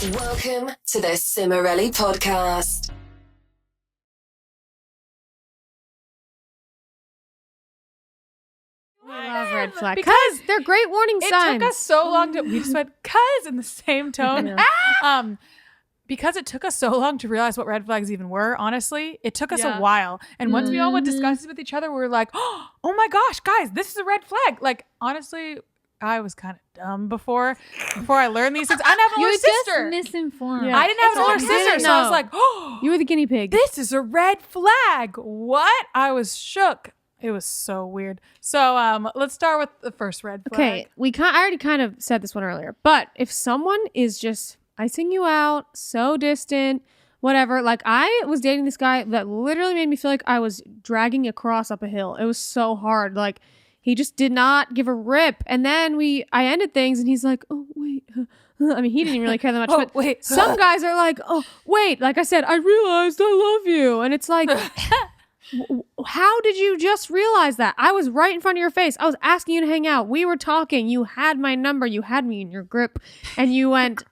Welcome to the Cimorelli podcast. I love red flag because they're great warning signs. It took us so long to, we just went cuz in the same tone. Yeah. Because it took us so long to realize what red flags even were, honestly, it took us a while. And once we all would discuss it with each other, we were like, oh my gosh, guys, this is a red flag. Like, honestly, I was kind of dumb before I learned these things. I didn't have an older sister. You just misinformed. I didn't have an older sister, so I was like, oh. You were the guinea pig. This is a red flag. What? I was shook. It was so weird. So let's start with the first red flag. Okay, I already kind of said this one earlier, but if someone is just icing you out, so distant, whatever. Like, I was dating this guy that literally made me feel like I was dragging a cross up a hill. It was so hard. Like, he just did not give a rip. And then I ended things, and he's like, oh, wait. I mean, he didn't even really care that much. But wait. Some guys are like, oh, wait. Like I said, I realized I love you. And it's like... How did you just realize that? I was right in front of your face. I was asking you to hang out. We were talking. You had my number. You had me in your grip. And you went,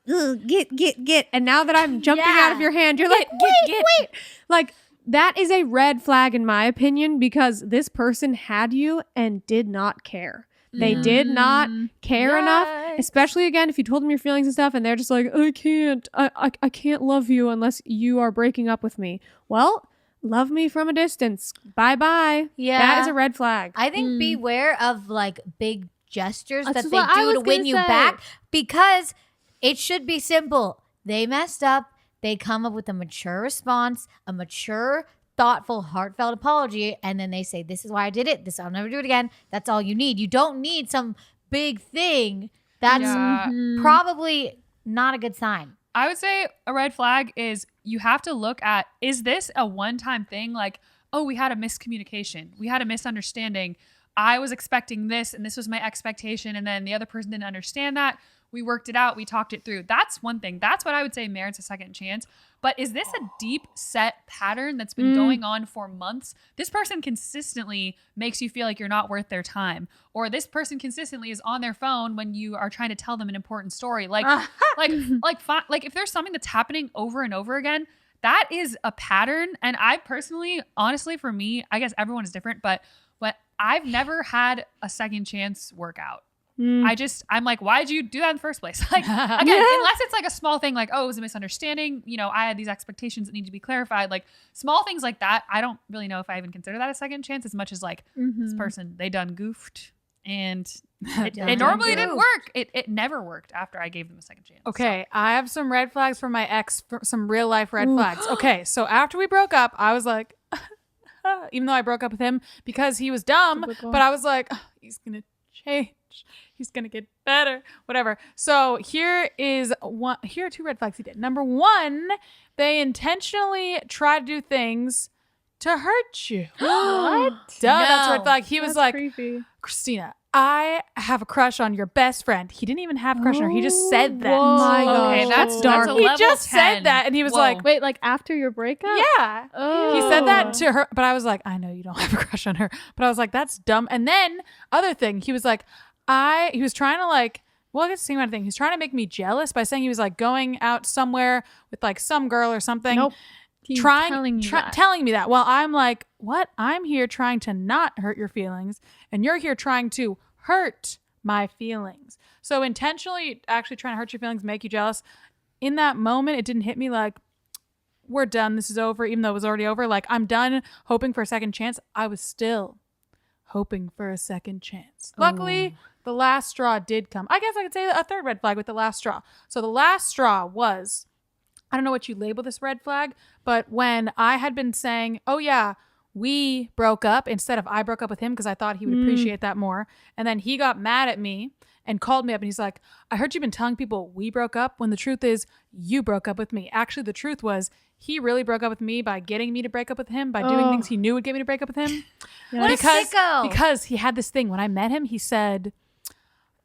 get. And now that I'm jumping out of your hand, you're like, wait. Like, that is a red flag in my opinion, because this person had you and did not care. They did not care enough, especially again, if you told them your feelings and stuff and they're just like, I can't love you unless you are breaking up with me. Well, love me from a distance. Bye-bye. Yeah. That is a red flag. I think beware of like big gestures That's that what they I do was to win gonna you say. back, because it should be simple. They messed up. They come up with a mature response, a mature, thoughtful, heartfelt apology, and then they say, this is why I did it. I'll never do it again. That's all you need. You don't need some big thing. That's probably not a good sign. I would say a red flag is you have to look at, is this a one-time thing? Like, oh, we had a miscommunication. We had a misunderstanding. I was expecting this and this was my expectation. And then the other person didn't understand that. We worked it out. We talked it through. That's one thing. That's what I would say merits a second chance. But is this a deep set pattern that's been going on for months? This person consistently makes you feel like you're not worth their time. Or this person consistently is on their phone when you are trying to tell them an important story. Like if there's something that's happening over and over again, that is a pattern. And I personally, honestly, for me, I guess everyone is different, but I've never had a second chance work out. I'm like, why'd you do that in the first place? Like, again, unless it's like a small thing, like, oh, it was a misunderstanding. You know, I had these expectations that need to be clarified. Like small things like that. I don't really know if I even consider that a second chance as much as like this person, they done goofed and it normally didn't work. It never worked after I gave them a second chance. Okay, I have some red flags from my ex, some real life red flags. Okay, so after we broke up, I was like, even though I broke up with him because he was dumb, but I was like, he's going to change. He's going to get better, whatever. So here are two red flags he did. Number one, they intentionally try to do things to hurt you. What? That's a red flag. He was like, creepy. Christina, I have a crush on your best friend. He didn't even have a crush on her. He just said that. Oh my gosh. Okay, that's dark. a He level just 10. said that, and he was like, Wait, like after your breakup? yeah. Oh. He said that to her, but I was like, I know you don't have a crush on her. But I was like, that's dumb. And then other thing, he was like, he was trying to like, well, I guess the same kind of thing. He's trying to make me jealous by saying he was like going out somewhere with like some girl or something. Nope. Telling me that. Well, I'm like, what? I'm here trying to not hurt your feelings, and you're here trying to hurt my feelings. So intentionally actually trying to hurt your feelings, make you jealous. In that moment, it didn't hit me like, we're done. This is over, even though it was already over. Like, I'm done hoping for a second chance. I was still hoping for a second chance. Luckily, the last straw did come. I guess I could say a third red flag with the last straw. So the last straw was, I don't know what you label this red flag, but when I had been saying, oh yeah, we broke up instead of I broke up with him because I thought he would appreciate that more. And then he got mad at me and called me up and he's like, I heard you've been telling people we broke up when the truth is you broke up with me. Actually, the truth was he really broke up with me by getting me to break up with him, by doing things he knew would get me to break up with him. What a sicko. Because he had this thing. When I met him, he said,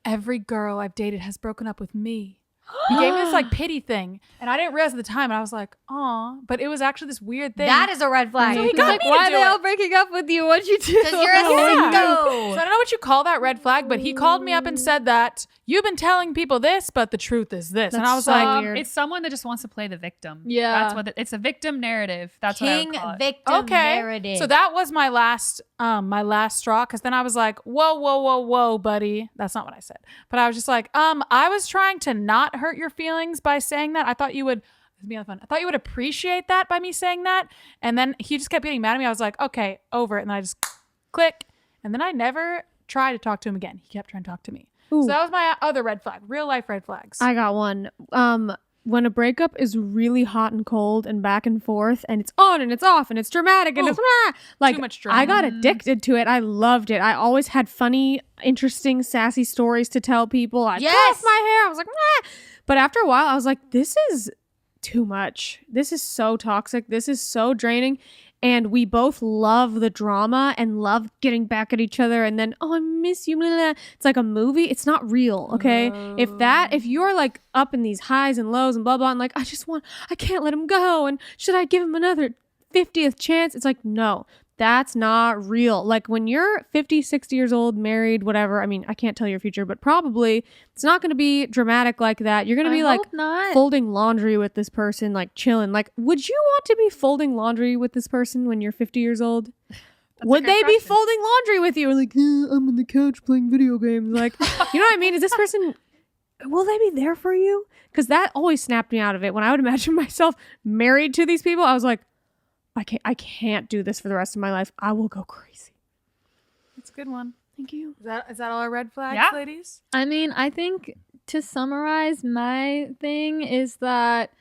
every girl I've dated has broken up with me. He gave me this like pity thing, and I didn't realize at the time. And I was like, "Aw!" But it was actually this weird thing. That is a red flag. So he got me why to do are they all it. breaking up with you? What'd you do? Because you're a So I sicko. don't know what you call that red flag, but he called me up and said that you've been telling people this, but the truth is this. And That's I was so like, weird. It's someone that just wants to play the victim. Yeah. That's what it's a victim narrative. That's what I King would call it. victim okay. narrative. So that was my last straw. Cause then I was like, whoa, buddy. That's not what I said. But I was just like, I was trying to not hurt your feelings by saying that. I thought you would, I thought you would appreciate that by me saying that. And then he just kept getting mad at me. I was like, okay, over it. And then I just click. And then I never tried to talk to him again. He kept trying to talk to me. Ooh. So that was my other red flag, real life red flags. I got one. When a breakup is really hot and cold and back and forth and it's on and it's off and it's dramatic and Ooh, it's like too much drama. I got addicted to it. I loved it. I always had funny, interesting, sassy stories to tell people. I puffed my hair. I was like, nah. But after a while, I was like, this is too much. This is so toxic. This is so draining. And we both love the drama and love getting back at each other. And then, oh, I miss you. Blah, blah. It's like a movie. It's not real. Okay. If you're like up in these highs and lows and blah, blah, and like, I can't let him go. And should I give him another 50th chance? It's like, no, that's not real. Like when you're 50, 60 years old, married, whatever. I mean, I can't tell your future, but probably it's not going to be dramatic like that. You're going to be like folding laundry with this person, like chilling. Like, would you want to be folding laundry with this person when you're 50 years old? Would they be folding laundry with you? Or like, I'm on the couch playing video games. Like, you know what I mean? Is this person, will they be there for you? Because that always snapped me out of it. When I would imagine myself married to these people, I was like, I can't do this for the rest of my life. I will go crazy. That's a good one. Thank you. Is that all our red flags, Yeah. ladies? I mean, I think to summarize my thing is that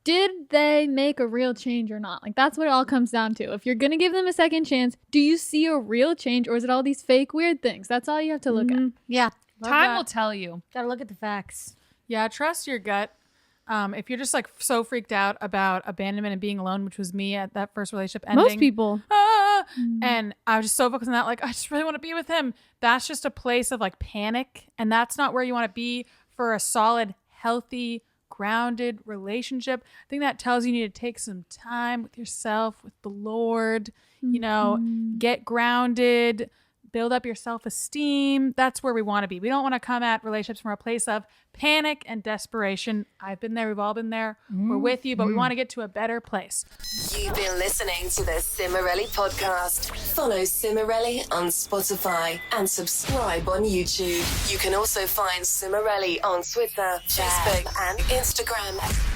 did they make a real change or not? Like, that's what it all comes down to. If you're going to give them a second chance, do you see a real change or is it all these fake weird things? That's all you have to look at. yeah. Time will tell you. Gotta look at the facts. Yeah, trust your gut. If you're just like so freaked out about abandonment and being alone, which was me at that first relationship ending. Most people. And I was just so focused on that, like, I just really want to be with him. That's just a place of like panic. And that's not where you want to be for a solid, healthy, grounded relationship. I think that tells you need to take some time with yourself, with the Lord, you know, get grounded, build up your self-esteem. That's where we want to be. We don't want to come at relationships from a place of panic and desperation. I've been there. We've all been there. We're with you, but we want to get to a better place. You've been listening to the Cimorelli podcast. Follow Cimorelli on Spotify and subscribe on YouTube. You can also find Cimorelli on Twitter, Facebook, and Instagram.